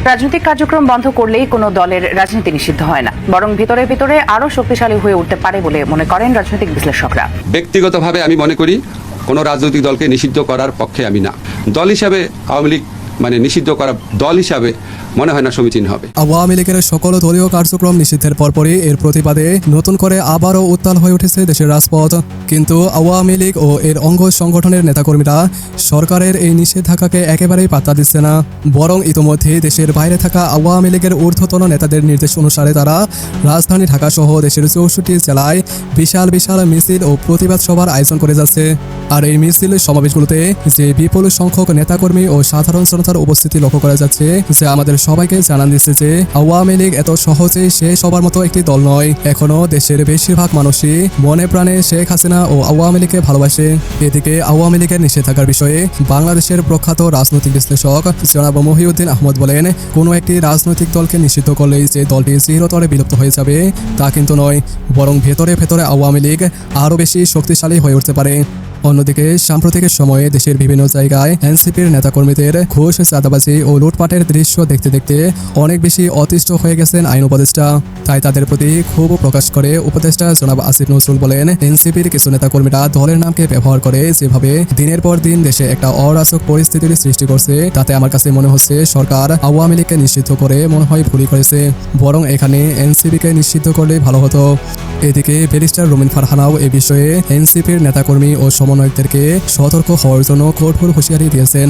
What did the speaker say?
রাজনৈতিক কার্যক্রম বন্ধ করলেই কোনো দলের রাজনীতি নিষিদ্ধ হয় না, বরং ভিতরে ভিতরে আরো শক্তিশালী হয়ে উঠতে পারে বলে মনে করেন রাজনৈতিক বিশ্লেষকরা। ব্যক্তিগতভাবে আমি মনে করি কোনো রাজনৈতিক দলকে নিষিদ্ধ করার পক্ষে আমি না। দল হিসাবে আওয়ামী লীগ নিষিদ্ধ করা দল হিসাবে মনে হয় না সমীচীন হবে। আওয়ামী লীগের সকল দলীয় কার্যক্রম নিষিদ্ধের পরপরই এর প্রতিবাদে নতুন করে আবারও উত্তাল হয়ে উঠেছে দেশের রাজপথ। কিন্তু আওয়ামী লীগ ও এর অঙ্গ সংগঠনের নেতাকর্মীরা সরকারের এই নিষেধাজ্ঞাকে একেবারেই পাত্তা দিচ্ছে না, বরং ইতোমধ্যে দেশের বাইরে থাকা আওয়ামী লীগের ঊর্ধ্বতন নেতাদের নির্দেশ অনুসারে তারা রাজধানী ঢাকা সহ দেশের 64 জেলায় বিশাল বিশাল মিছিল ও প্রতিবাদ সভার আয়োজন করে যাচ্ছে। আর এই মিছিল সমাবেশগুলোতে যে বিপুল সংখ্যক নেতাকর্মী ও সাধারণ জনতার উপস্থিতি লক্ষ্য করা যাচ্ছে, যে আমাদের সবাইকে জানান দিচ্ছে যে আওয়ামী লীগ এত সহজেই সে সবার মতো একটি দল নয়। এখনো দেশের বেশিরভাগ মানুষই মনে প্রাণে শেখ হাসিনা ও আওয়ামী লীগকে ভালোবাসে। এদিকে আওয়ামী লীগের নিষেধাজ্ঞার বিষয়ে বাংলাদেশের প্রখ্যাত রাজনৈতিক বিশ্লেষক জনাব মহিউদ্দিন আহমদ বলেন, কোনো একটি রাজনৈতিক দলকে নিষিদ্ধ করলেই যে দলটি চিরতরে বিলুপ্ত হয়ে যাবে তা কিন্তু নয়, বরং ভেতরে ভেতরে আওয়ামী লীগ আরও বেশি শক্তিশালী হয়ে উঠতে পারে। অন্যদিকে সাম্প্রতিক সময়ে দেশের বিভিন্ন জায়গায় এনসিপির নেতাকর্মীদের ঘুষ, চাঁদাবাজি ও লুটপাটের দৃশ্য দেখতে দেখতে অনেক বেশি অতিষ্ঠ হয়ে গেছেন আইন উপদেষ্টা। তাই তাদের প্রতি ক্ষোভ প্রকাশ করে উপদেষ্টা জনাব আসিফ নজরুল বলেন, এনসিপির কিছু নেতাকর্মীরা দলের নামকে ব্যবহার করে যেভাবে দিনের পর দিন দেশে একটা অরাজক পরিস্থিতির সৃষ্টি করছে, তাতে আমার কাছে মনে হচ্ছে সরকার আওয়ামী লীগকে নিষিদ্ধ করে মনে হয় ভুলই করেছে, বরং এখানে এনসিপিকে নিষিদ্ধ করলে ভালো হতো। এদিকে ব্যারিস্টার রুমিন ফারহানাও এ বিষয়ে এনসিপির নেতাকর্মী ও সমন্বয়কদেরকে সতর্ক হওয়ার জন্য কঠোর হুঁশিয়ারি দিয়েছেন।